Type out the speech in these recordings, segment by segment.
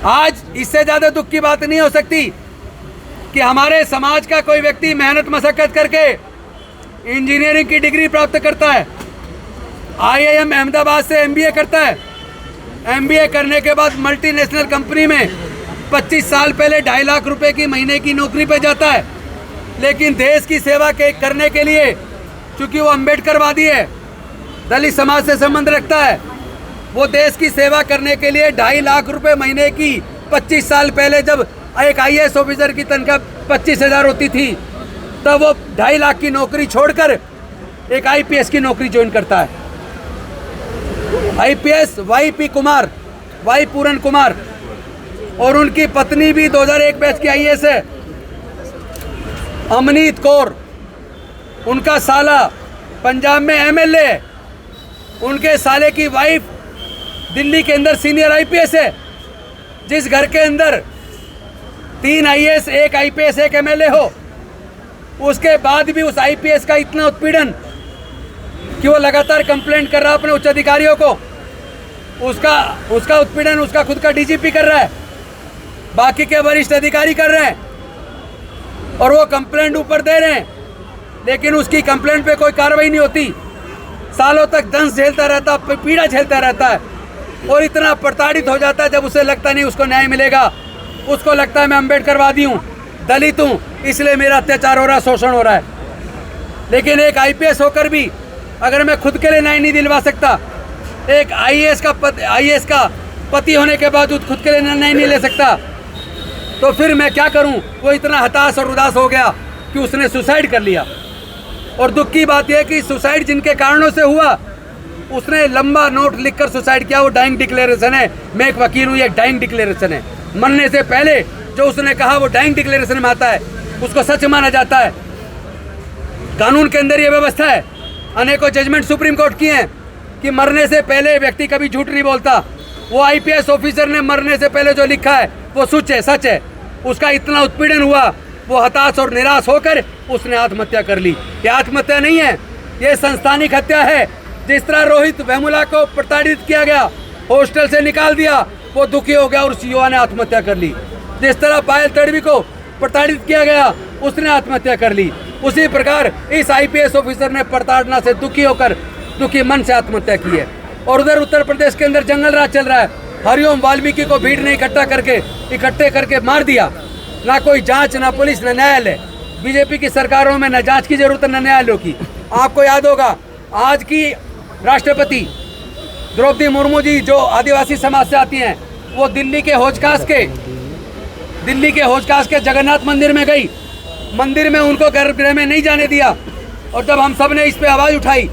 आज इससे ज़्यादा दुख की बात नहीं हो सकती कि हमारे समाज का कोई व्यक्ति मेहनत मशक्कत करके इंजीनियरिंग की डिग्री प्राप्त करता है, IIM अहमदाबाद से MBA करता है, MBA करने के बाद मल्टीनेशनल कंपनी में 25 साल पहले 2.5 लाख रुपए की महीने की नौकरी पे जाता है। लेकिन देश की सेवा करने के लिए, चूँकि वो अम्बेडकरवादी है, दलित समाज से संबंध रखता है, वो देश की सेवा करने के लिए 2.5 लाख रुपए महीने की 25 साल पहले जब एक IAS ऑफिसर की तनख्वाह 25,000 होती थी, तब वो 2.5 लाख की नौकरी छोड़कर एक IPS की नौकरी ज्वाइन करता है। IPS YP कुमार, वाई पूरन कुमार, और उनकी पत्नी भी 2001 बैच की IAS है, अमनीत कौर। उनका साला पंजाब में MLA है, उनके साले की वाइफ दिल्ली के अंदर सीनियर IPS है। जिस घर के अंदर 3 IAS, 1 IPS, 1 MLA हो, उसके बाद भी उस IPS का इतना उत्पीड़न कि वो लगातार कंप्लेंट कर रहा है अपने उच्च अधिकारियों को। उसका उत्पीड़न उसका खुद का DGP कर रहा है, बाकी के वरिष्ठ अधिकारी कर रहे हैं, और वो कंप्लेंट ऊपर दे रहे हैं, लेकिन उसकी कंप्लेंट पे कोई कार्रवाई नहीं होती। सालों तक दंश झेलता रहता, पीड़ा झेलता रहता है, और इतना प्रताड़ित हो जाता है जब उसे लगता नहीं उसको न्याय मिलेगा। उसको लगता है मैं अम्बेडकरवादी हूँ, दलित हूँ, इसलिए मेरा अत्याचार हो रहा है, शोषण हो रहा है। लेकिन एक IPS होकर भी अगर मैं खुद के लिए न्याय नहीं दिलवा सकता, एक IAS का पति होने के बावजूद खुद के लिए न्याय नहीं ले सकता, तो फिर मैं क्या करूं। वो इतना हताश और उदास हो गया कि उसने सुसाइड कर लिया। और दुख की बात यह कि सुसाइड जिनके कारणों से हुआ, उसने लंबा नोट लिखकर सुसाइड किया। वो डाइंग डिक्लेरेशन है, मैं एक वकील हूँ, ये डाइंग डिक्लेरेशन है। मरने से पहले जो उसने कहा वो डाइंग डिक्लेरेशन में आता है, उसको सच माना जाता है। कानून के अंदर ये व्यवस्था है, अनेकों जजमेंट सुप्रीम कोर्ट की हैं कि मरने से पहले व्यक्ति कभी झूठ नहीं बोलता। वो IPS ऑफिसर ने मरने से पहले जो लिखा है वो सच है। उसका इतना उत्पीड़न हुआ, वो हताश और निराश होकर उसने आत्महत्या कर ली। ये आत्महत्या नहीं है, ये संस्थानिक हत्या है। जिस तरह रोहित वेमुला को प्रताड़ित किया गया, हॉस्टल से निकाल दिया, वो दुखी हो गया और उस युवा ने आत्महत्या कर ली। जिस तरह पायल तड़वी को प्रताड़ित किया गया, उसने आत्महत्या कर ली। उसी प्रकार इस IPS ऑफिसर ने प्रताड़ना से दुखी होकर दुखी मन से आत्महत्या की है। और उधर उत्तर प्रदेश के अंदर जंगल राज चल रहा है। हरिओम वाल्मीकि को भीड़ ने इकट्ठे करके मार दिया। ना कोई जांच, ना पुलिस, ना न्यायालय। बीजेपी की सरकारों में न जांच की जरूरत, न न्यायालयों की। आपको याद होगा आज की राष्ट्रपति द्रौपदी मुर्मू जी जो आदिवासी समाज से आती हैं, वो दिल्ली के हौज खास के जगन्नाथ मंदिर में गई। मंदिर में उनको गर्भगृह में नहीं जाने दिया। और जब हम सब ने इस पे आवाज़ उठाई,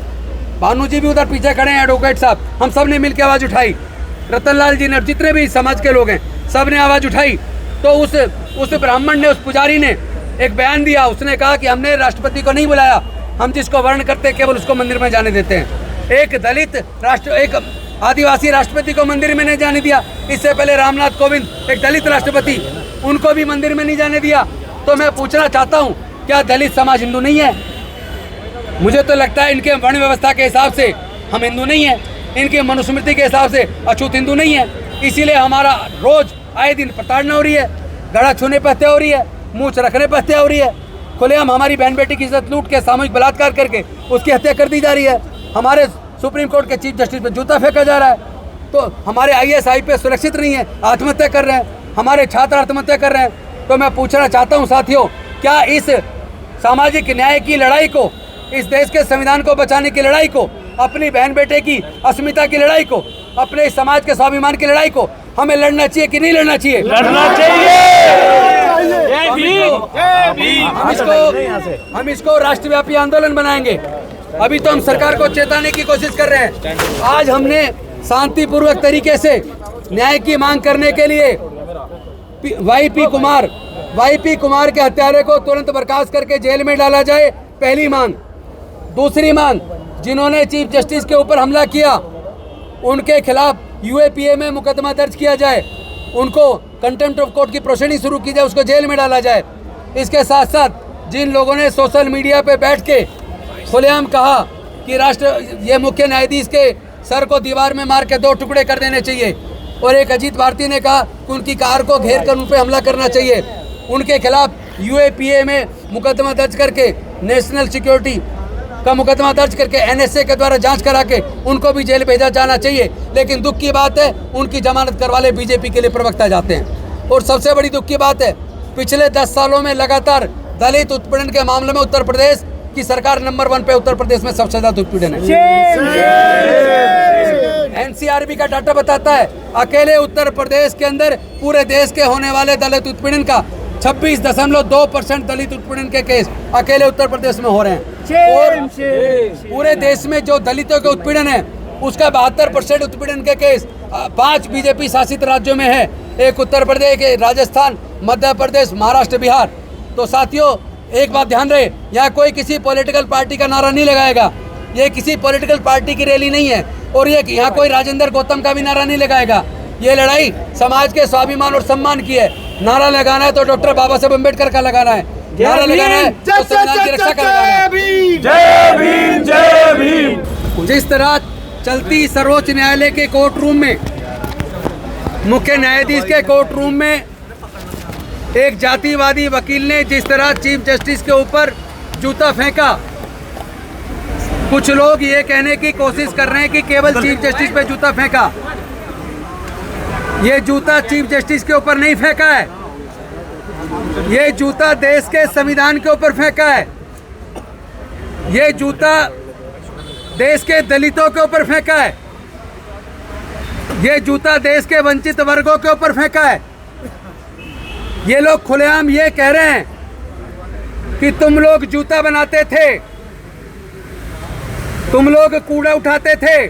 भानु जी भी उधर पीछे खड़े हैं, एडवोकेट साहब, हम सब ने मिलकर आवाज़ उठाई, रतनलाल जी ने, जितने भी समाज के लोग हैं सब ने आवाज़ उठाई। तो उस ब्राह्मण ने, उस पुजारी ने एक बयान दिया। उसने कहा कि हमने राष्ट्रपति को नहीं बुलाया, हम जिसको वर्ण करते हैं केवल उसको मंदिर में जाने देते हैं। एक आदिवासी राष्ट्रपति को मंदिर में नहीं जाने दिया। इससे पहले रामनाथ कोविंद, एक दलित राष्ट्रपति, उनको भी मंदिर में नहीं जाने दिया। तो मैं पूछना चाहता हूँ, क्या दलित समाज हिंदू नहीं है? मुझे तो लगता है इनके वर्ण व्यवस्था के हिसाब से हम हिंदू नहीं है, इनके मनुस्मृति के हिसाब से अछूत हिंदू नहीं है। इसीलिए हमारा रोज आए दिन प्रताड़ना हो रही है, गला छूने पर हत्या हो रही है, मूछ रखने पर हत्या हो रही है, खुलेआम हमारी बहन बेटी की इज्जत लूट के सामूहिक बलात्कार करके उसकी हत्या कर दी जा रही है। हमारे सुप्रीम कोर्ट के चीफ जस्टिस पे जूता फेंका जा रहा है। तो हमारे IAS IPS सुरक्षित नहीं है, आत्महत्या कर रहे हैं, हमारे छात्र आत्महत्या कर रहे हैं। तो मैं पूछना चाहता हूँ साथियों, क्या इस सामाजिक न्याय की लड़ाई को, इस देश के संविधान को बचाने की लड़ाई को, अपनी बहन बेटे की अस्मिता की लड़ाई को, अपने समाज के स्वाभिमान की लड़ाई को हमें लड़ना चाहिए कि नहीं लड़ना चाहिए? लड़ना चाहिए। हम इसको राष्ट्रव्यापी आंदोलन बनाएंगे। अभी तो हम सरकार को चेताने की कोशिश कर रहे हैं। आज हमने शांतिपूर्वक तरीके से न्याय की मांग करने के लिए YP कुमार के हत्यारे को तुरंत बर्खास्त करके जेल में डाला जाए, पहली मांग। दूसरी मांग, जिन्होंने चीफ जस्टिस के ऊपर हमला किया उनके खिलाफ UAPA में मुकदमा दर्ज किया जाए, उनको कंटेम्प्ट ऑफ कोर्ट की प्रोसीडिंग शुरू की जाए, उसको जेल में डाला जाए। इसके साथ साथ जिन लोगों ने सोशल मीडिया पे बैठ के खुलेआम कहा कि ये मुख्य न्यायाधीश के सर को दीवार में मार के 2 टुकड़े कर देने चाहिए, और एक अजीत भारती ने कहा कि उनकी कार को घेर कर उन पर हमला करना चाहिए। उनके खिलाफ UAPA में मुकदमा दर्ज करके, नेशनल सिक्योरिटी का मुकदमा दर्ज करके NSA के द्वारा जांच करा के उनको भी जेल भेजा जाना चाहिए। लेकिन दुख की बात है, उनकी जमानत करवा ले बीजेपी के लिए प्रवक्ता जाते हैं। और सबसे बड़ी दुख की बात है, पिछले 10 सालों में लगातार दलित उत्पीड़न के मामले में उत्तर प्रदेश की सरकार नंबर 1 पे उत्तर प्रदेश में सबसे ज्यादा उत्पीड़न है। NCRB का डाटा बताता है अकेले उत्तर प्रदेश के अंदर पूरे देश के होने वाले दलित उत्पीड़न का 26.2% दलित उत्पीड़न के केस अकेले उत्तर प्रदेश में हो रहे हैं। और पूरे देश में जो दलितों के उत्पीड़न है उसका 72% उत्पीड़न के केस 5 बीजेपी शासित राज्यों में है। एक उत्तर प्रदेश, राजस्थान, मध्य प्रदेश, महाराष्ट्र, बिहार। तो साथियों, एक बात ध्यान रहे, यहाँ कोई किसी पॉलिटिकल पार्टी का नारा नहीं लगाएगा। ये किसी पॉलिटिकल पार्टी की रैली नहीं है और ये यहाँ कोई राजेंद्र गौतम का भी नारा नहीं लगाएगा। ये लड़ाई समाज के स्वाभिमान और सम्मान की है। नारा लगाना है तो डॉक्टर बाबा साहेब अम्बेडकर का लगाना है, नारा लगाना है तो संविधान की रक्षा का लगाना है। जय भीम, जय भीम। जिस तरह चलती सर्वोच्च न्यायालय के कोर्ट रूम में, मुख्य न्यायाधीश के कोर्ट रूम में एक जातिवादी वकील ने जिस तरह चीफ जस्टिस के ऊपर जूता फेंका, कुछ लोग ये कहने की कोशिश कर रहे हैं कि केवल चीफ जस्टिस पे जूता फेंका। ये जूता चीफ जस्टिस के ऊपर नहीं फेंका है, ये जूता देश के संविधान के ऊपर फेंका है। ये जूता देश के दलितों के ऊपर फेंका है। ये जूता देश के वंचित वर्गों के ऊपर फेंका है। ये लोग खुलेआम ये कह रहे हैं कि तुम लोग जूता बनाते थे, तुम लोग कूड़ा उठाते थे,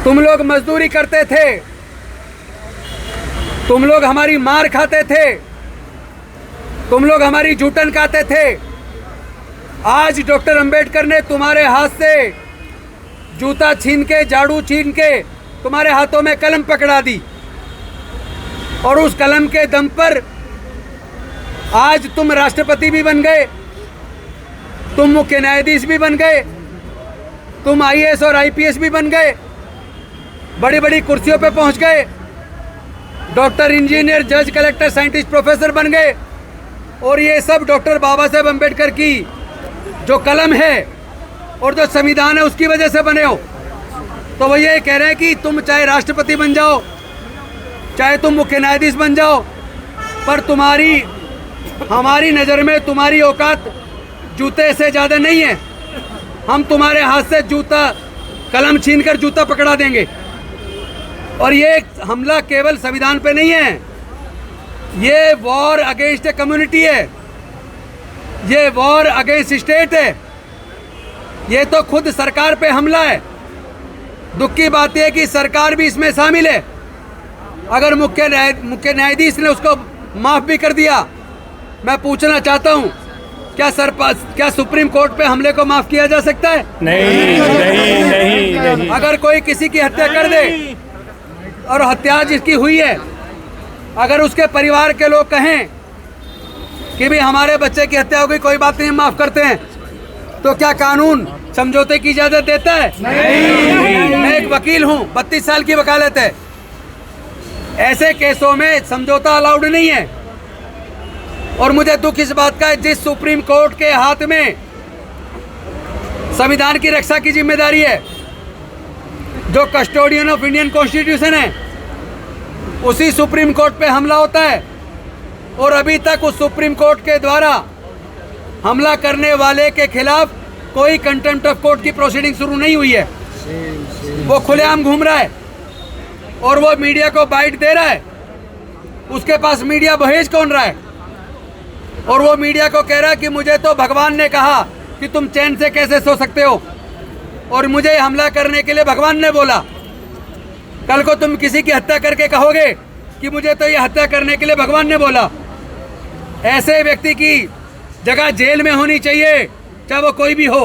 तुम लोग मजदूरी करते थे, तुम लोग हमारी मार खाते थे, तुम लोग हमारी जूठन खाते थे। आज डॉक्टर अंबेडकर ने तुम्हारे हाथ से जूता छीन के, झाड़ू छीन के तुम्हारे हाथों में कलम पकड़ा दी और उस कलम के दम पर आज तुम राष्ट्रपति भी बन गए, तुम मुख्य न्यायाधीश भी बन गए, तुम IAS और IPS भी बन गए, बड़ी बड़ी कुर्सियों पे पहुंच गए, डॉक्टर, इंजीनियर, जज, कलेक्टर, साइंटिस्ट, प्रोफेसर बन गए। और ये सब डॉक्टर बाबा साहेब अम्बेडकर की जो कलम है और जो संविधान है उसकी वजह से बने हो। तो वो ये कह रहे हैं कि तुम चाहे राष्ट्रपति बन जाओ, चाहे तुम मुख्य न्यायाधीश बन जाओ, पर तुम्हारी, हमारी नज़र में तुम्हारी औकात जूते से ज़्यादा नहीं है। हम तुम्हारे हाथ से जूता, कलम छीनकर जूता पकड़ा देंगे। और ये हमला केवल संविधान पे नहीं है, ये वॉर अगेंस्ट ए कम्युनिटी है, ये वॉर अगेंस्ट स्टेट है, ये तो खुद सरकार पे हमला है। दुख की बात यह है कि सरकार भी इसमें शामिल है। अगर मुख्य न्यायाधीश ने उसको माफ़ भी कर दिया, मैं पूछना चाहता हूँ, क्या सुप्रीम कोर्ट पे हमले को माफ़ किया जा सकता है? नहीं। अगर कोई किसी की हत्या कर दे और हत्या जिसकी हुई है, अगर उसके परिवार के लोग कहें कि भी हमारे बच्चे की हत्या हो गई, कोई बात नहीं, माफ़ करते हैं, तो क्या कानून समझौते की इजाज़त देता है? नहीं। मैं एक वकील हूँ, 32 साल की वकालत है। ऐसे केसों में समझौता अलाउड नहीं है। और मुझे दुख इस बात का है, जिस सुप्रीम कोर्ट के हाथ में संविधान की रक्षा की जिम्मेदारी है, जो कस्टोडियन ऑफ इंडियन कॉन्स्टिट्यूशन है, उसी सुप्रीम कोर्ट पे हमला होता है। और अभी तक उस सुप्रीम कोर्ट के द्वारा हमला करने वाले के खिलाफ कोई कंटेम्प्ट ऑफ कोर्ट की प्रोसीडिंग शुरू नहीं हुई है। वो खुलेआम घूम रहा है और वो मीडिया को बाइट दे रहा है। उसके पास मीडिया भेज कौन रहा है? और वो मीडिया को कह रहा है कि मुझे तो भगवान ने कहा कि तुम चैन से कैसे सो सकते हो, और मुझे हमला करने के लिए भगवान ने बोला। कल को तुम किसी की हत्या करके कहोगे कि मुझे तो ये हत्या करने के लिए भगवान ने बोला। ऐसे व्यक्ति की जगह जेल में होनी चाहिए, चाहे वो कोई भी हो।